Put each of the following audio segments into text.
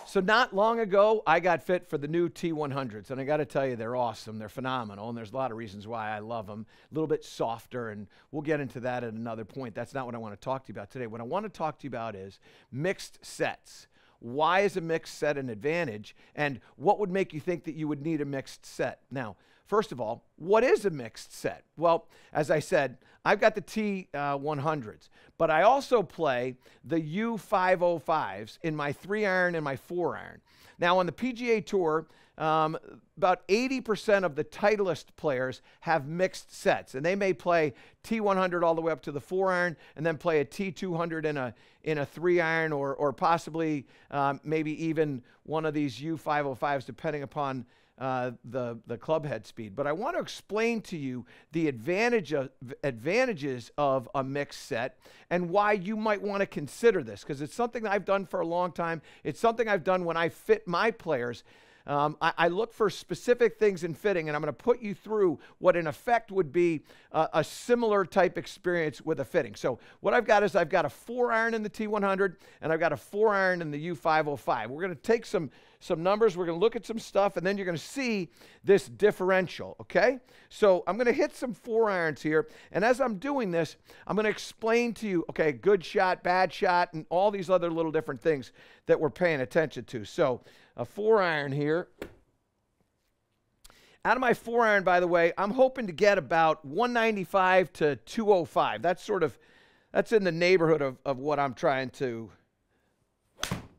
So not long ago, I got fit for the new T100s, and I got to tell you, they're awesome. They're phenomenal, and there's a lot of reasons why I love them. A little bit softer, and we'll get into that at another point. That's not what I want to talk to you about today. What I want to talk to you about is mixed sets. Why is a mixed set an advantage, and what would make you think that you would need a mixed set? Now, first of all, what is a mixed set? Well, as I said, I've got the T100s, but I also play the U505s in my 3-iron and my 4-iron. Now, on the PGA Tour, about 80% of the Titleist players have mixed sets, and they may play T100 all the way up to the 4-iron and then play a T200 in a 3-iron or possibly maybe even one of these U505s, depending upon the club head speed. But I want to explain to you the advantages of a mixed set and why you might want to consider this, because it's something that I've done for a long time. It's something I've done when I fit my players. I look for specific things in fitting, and I'm going to put you through what in effect would be a similar type experience with a fitting. So what I've got is I've got a 4-iron in the T100, and I've got a 4-iron in the U505. We're going to take some numbers, we're going to look at some stuff, and then you're going to see this differential, okay? So I'm going to hit some 4-irons here, and as I'm doing this, I'm going to explain to you, okay, good shot, bad shot, and all these other little different things that we're paying attention to. So a 4-iron here. Out of my 4-iron, by the way, I'm hoping to get about 195 to 205. That's in the neighborhood of what I'm trying to,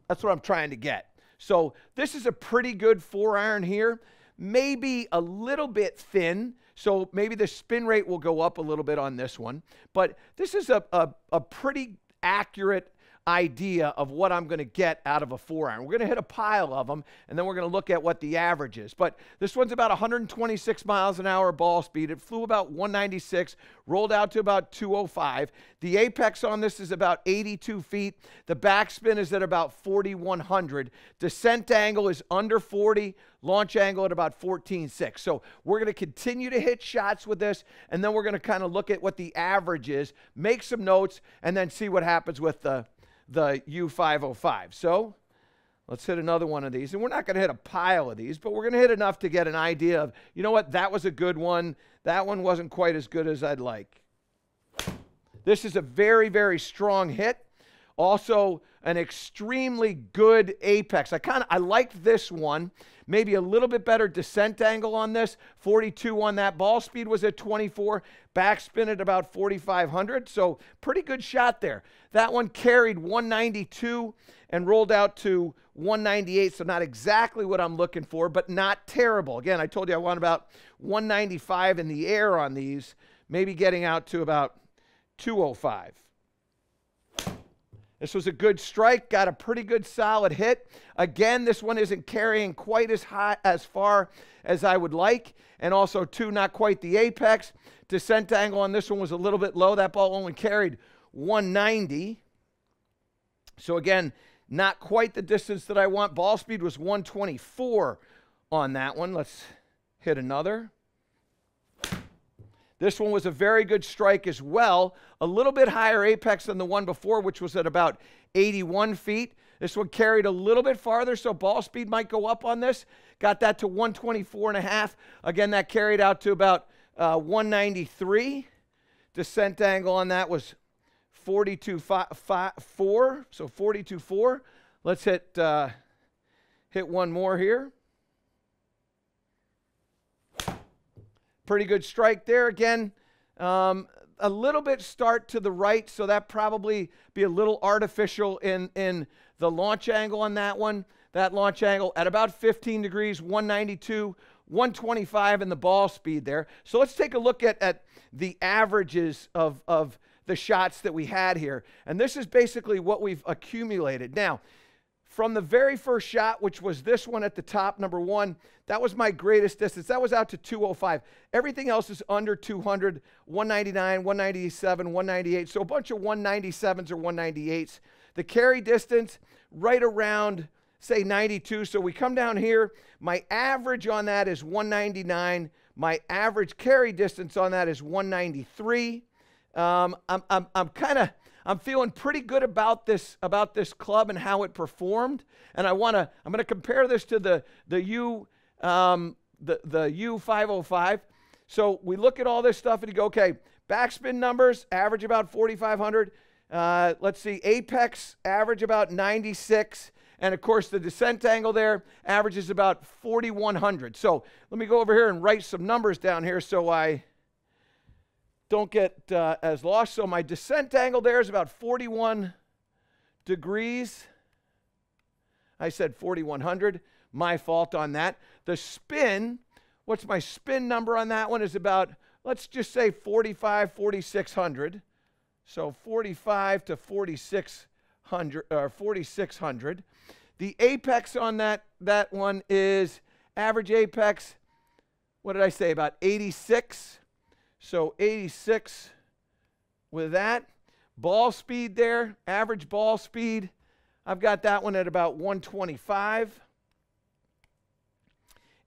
that's what I'm trying to get. So this is a pretty good 4-iron here, maybe a little bit thin, so maybe the spin rate will go up a little bit on this one, but this is a pretty accurate idea of what I'm going to get out of a 4-iron. We're going to hit a pile of them, and then we're going to look at what the average is. But this one's about 126 miles an hour ball speed. It flew about 196, rolled out to about 205. The apex on this is about 82 feet. The backspin is at about 4,100. Descent angle is under 40. Launch angle at about 14.6. So we're going to continue to hit shots with this, and then we're going to kind of look at what the average is, make some notes, and then see what happens with the U505. So let's hit another one of these. And we're not going to hit a pile of these, but we're going to hit enough to get an idea of, you know what, that was a good one. That one wasn't quite as good as I'd like. This is a very, very strong hit. Also, an extremely good apex. I liked this one. Maybe a little bit better descent angle on this. 42 on that. Ball speed was at 24. Backspin at about 4,500. So pretty good shot there. That one carried 192 and rolled out to 198. So not exactly what I'm looking for, but not terrible. Again, I told you I want about 195 in the air on these. Maybe getting out to about 205. This was a good strike, got a pretty good solid hit. Again, this one isn't carrying quite as far as I would like. And also, too, not quite the apex. Descent angle on this one was a little bit low. That ball only carried 190. So again, not quite the distance that I want. Ball speed was 124 on that one. Let's hit another. This one was a very good strike as well. A little bit higher apex than the one before, which was at about 81 feet. This one carried a little bit farther, so ball speed might go up on this. Got that to 124.5. Again, that carried out to about 193. Descent angle on that was 42.4, so 42.4. Let's hit one more here. Pretty good strike there. Again, a little bit start to the right, so that probably be a little artificial in the launch angle on that one. That launch angle at about 15 degrees, 192, 125 in the ball speed there. So let's take a look at the averages of the shots that we had here. And this is basically what we've accumulated. Now, from the very first shot, which was this one at the top, number 1, that was my greatest distance. That was out to 205. Everything else is under 200, 199, 197, 198. So a bunch of 197s or 198s. The carry distance, right around, say, 92. So we come down here. My average on that is 199. My average carry distance on that is 193. I'm I'm feeling pretty good about this club and how it performed. And I'm going to compare this to the U505. So we look at all this stuff and you go, okay, backspin numbers, average about 4,500. Let's see, apex, average about 96. And of course, the descent angle there averages about 4,100. So let me go over here and write some numbers down here so I don't get as lost. So my descent angle there is about 41 degrees. I said 4,100. My fault on that. The spin, what's my spin number on that one is about, let's just say 4,600. So 45 to 4,600. The apex on that one is average apex, what did I say, about 86. So 86 with that. Ball speed there, average ball speed, I've got that one at about 125.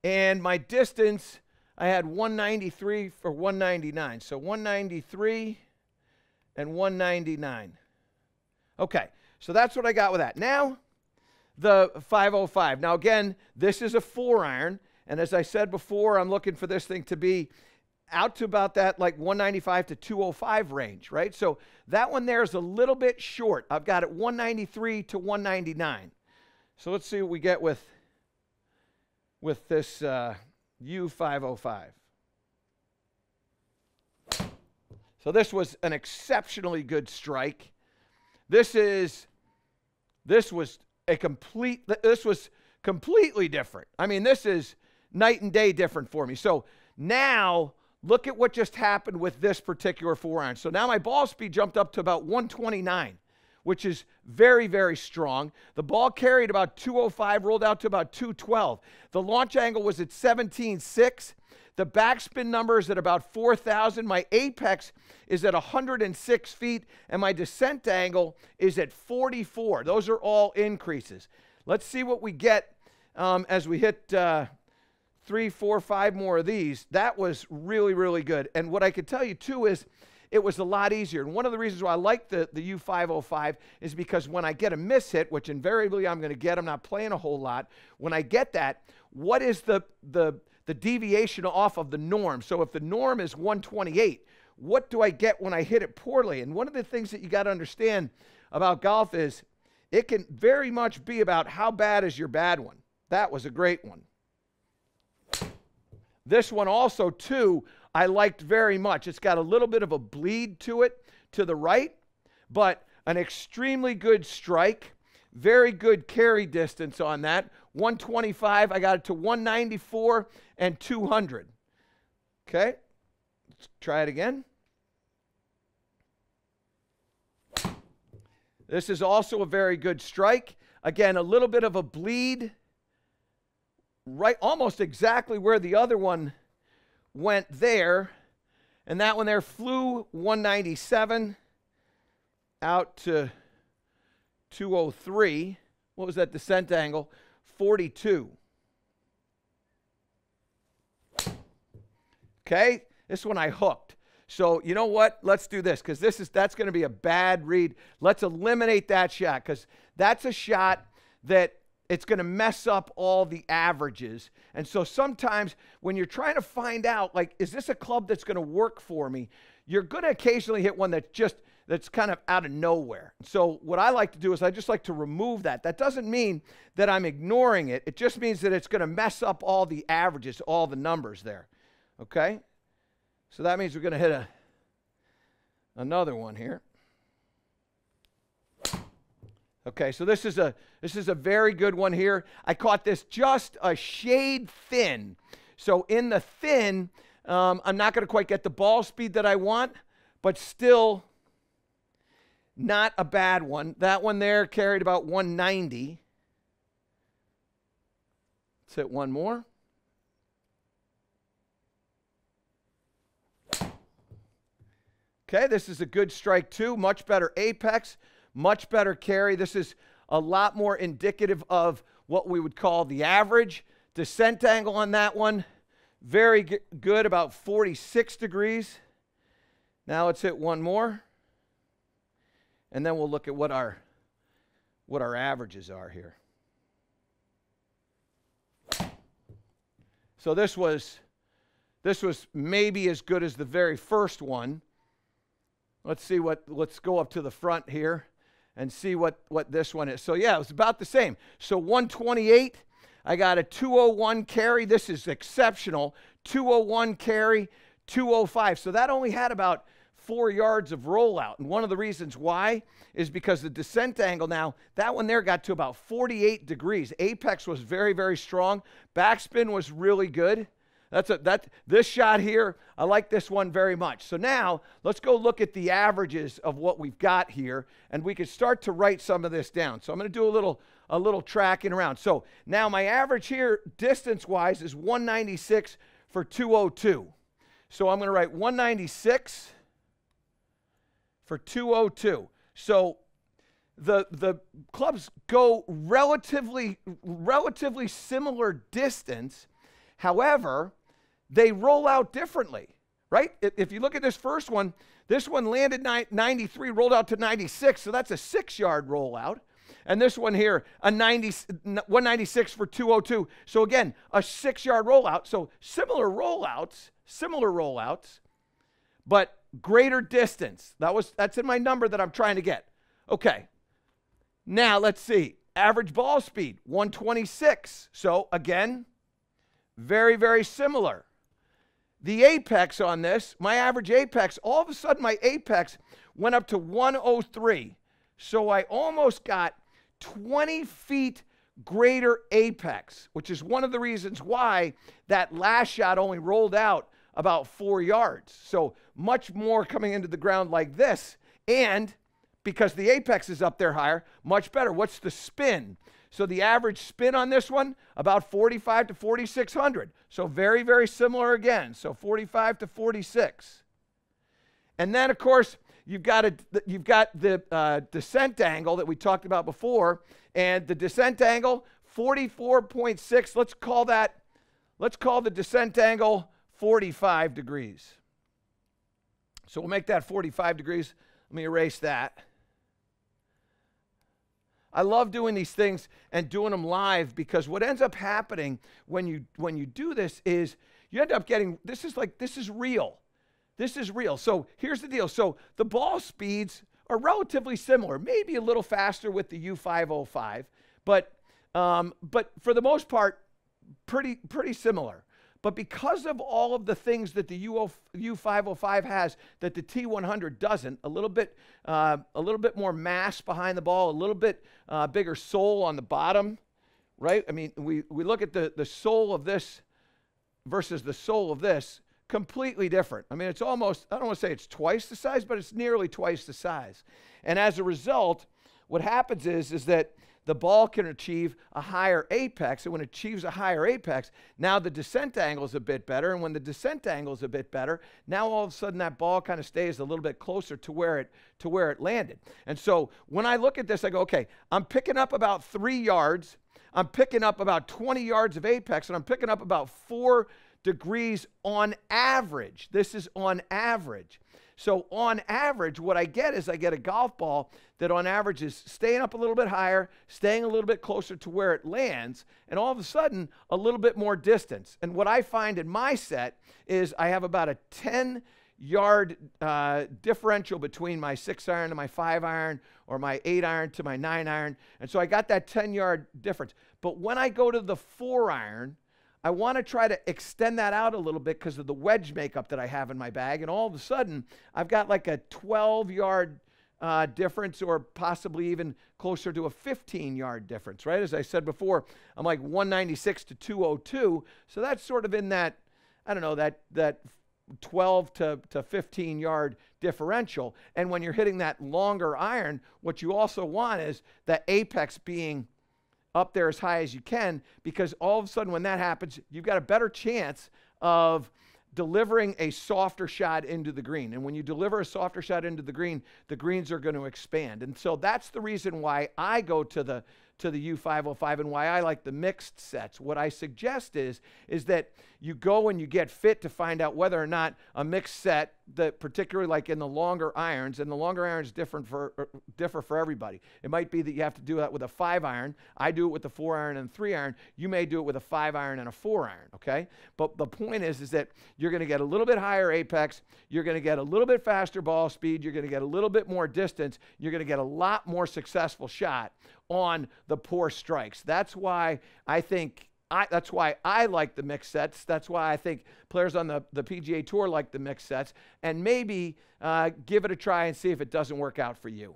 And my distance, I had 193 for 199. So 193 and 199. Okay, so that's what I got with that. Now, the 505. Now, again, this is a 4-iron. And as I said before, I'm looking for this thing to be out to about that like 195 to 205 range, right? So that one there is a little bit short. I've got it 193 to 199. So let's see what we get with this U505. So this was an exceptionally good strike. This was completely different. I mean, this is night and day different for me. So now look at what just happened with this particular 4-iron. So now my ball speed jumped up to about 129, which is very, very strong. The ball carried about 205, rolled out to about 212. The launch angle was at 17.6. The backspin number is at about 4,000. My apex is at 106 feet, and my descent angle is at 44. Those are all increases. Let's see what we get as we hit 3, 4, 5 more of these. That was really, really good. And what I could tell you, too, is it was a lot easier. And one of the reasons why I like the U505 is because when I get a miss hit, which invariably I'm going to get, I'm not playing a whole lot. When I get that, what is the deviation off of the norm? So if the norm is 128, what do I get when I hit it poorly? And one of the things that you got to understand about golf is it can very much be about how bad is your bad one. That was a great one. This one also, too, I liked very much. It's got a little bit of a bleed to it to the right, but an extremely good strike. Very good carry distance on that. 125, I got it to 194 and 200. Okay, let's try it again. This is also a very good strike. Again, a little bit of a bleed. Right, almost exactly where the other one went there. And that one there flew 197 out to 203. What was that descent angle? 42. Okay, this one I hooked. So you know what? Let's do this, because that's going to be a bad read. Let's eliminate that shot, because that's a shot that it's going to mess up all the averages. And so sometimes when you're trying to find out, like, is this a club that's going to work for me? You're going to occasionally hit one that's kind of out of nowhere. So what I like to do is I just like to remove that. That doesn't mean that I'm ignoring it. It just means that it's going to mess up all the averages, all the numbers there. Okay? So that means we're going to hit another one here. Okay, so this is a very good one here. I caught this just a shade thin. So in the thin, I'm not going to quite get the ball speed that I want, but still not a bad one. That one there carried about 190. Let's hit one more. Okay, this is a good strike too. Much better apex. Much better carry. This is a lot more indicative of what we would call the average. Descent angle on that one, very good, about 46 degrees. Now let's hit one more. and then we'll look at what our averages are here. So this was maybe as good as the very first one. Let's go up to the front here and see what this one is. So yeah, it was about the same. So 128, I got a 201 carry. This is exceptional. 201 carry, 205. So that only had about 4 yards of rollout. And one of the reasons why is because the descent angle now, that one there got to about 48 degrees. Apex was very, very strong. Backspin was really good. This shot here, I like this one very much. So now let's go look at the averages of what we've got here, and we can start to write some of this down. So I'm going to do a little tracking around. So now my average here, distance-wise, is 196 for 202. So I'm going to write 196 for 202. So the clubs go relatively similar distance. However, they roll out differently, right? If you look at this first one, this one landed 93, rolled out to 96, so that's a 6-yard rollout. And this one here, 196 for 202. So again, a 6-yard rollout. So similar rollouts, but greater distance. That's in my number that I'm trying to get. Okay. Now let's see. Average ball speed, 126. So again, very, very similar. The apex on this, my average apex, all of a sudden my apex went up to 103. So I almost got 20 feet greater apex, which is one of the reasons why that last shot only rolled out about 4 yards. So much more coming into the ground like this. And because the apex is up there higher, much better. What's the spin? So the average spin on this one, about 45 to 4,600. So very, very similar again. So 45 to 46. And then, of course, you've got the descent angle that we talked about before. And the descent angle, 44.6. Let's call the descent angle 45 degrees. So we'll make that 45 degrees. Let me erase that. I love doing these things and doing them live, because what ends up happening when you do this is you end up getting, this is real. This is real. So here's the deal. So the ball speeds are relatively similar, maybe a little faster with the U505, but for the most part, pretty similar. But because of all of the things that the U505 has that the T100 doesn't, a little bit more mass behind the ball, a little bit bigger sole on the bottom, right? I mean, we look at the sole of this versus the sole of this, completely different. I mean, it's almost, I don't want to say it's twice the size, but it's nearly twice the size. And as a result, what happens is that the ball can achieve a higher apex, and when it achieves a higher apex, now the descent angle is a bit better, and when the descent angle is a bit better, now all of a sudden that ball kind of stays a little bit closer to where it landed. And so when I look at this, I go, okay, I'm picking up about 3 yards, I'm picking up about 20 yards of apex, and I'm picking up about 4 degrees on average. This is on average. So on average, what I get is I get a golf ball that on average is staying up a little bit higher, staying a little bit closer to where it lands, and all of a sudden, a little bit more distance. And what I find in my set is I have about a 10-yard differential between my 6-iron to my 5-iron, or my 8-iron to my 9-iron. And so I got that 10-yard difference. But when I go to the 4-iron, I want to try to extend that out a little bit because of the wedge makeup that I have in my bag. And all of a sudden, I've got like a 12-yard difference, or possibly even closer to a 15-yard difference, right? As I said before, I'm like 196 to 202. So that's sort of in that, I don't know, that 12 to 15-yard differential. And when you're hitting that longer iron, what you also want is the apex being up there as high as you can, because all of a sudden when that happens, you've got a better chance of delivering a softer shot into the green. And when you deliver a softer shot into the greens are going to expand. And so that's the reason why I go to the U505 and why I like the mixed sets. What I suggest is that you go and you get fit to find out whether or not a mixed set particularly like in the longer irons, and the longer irons differ for everybody. It might be that you have to do that with a 5-iron. I do it with a 4-iron and a 3-iron. You may do it with a 5-iron and a 4-iron, okay? But the point is that you're going to get a little bit higher apex. You're going to get a little bit faster ball speed. You're going to get a little bit more distance. You're going to get a lot more successful shot on the poor strikes. That's why I think that's why I like the mixed sets. That's why I think players on the PGA Tour like the mixed sets. And maybe give it a try and see if it doesn't work out for you.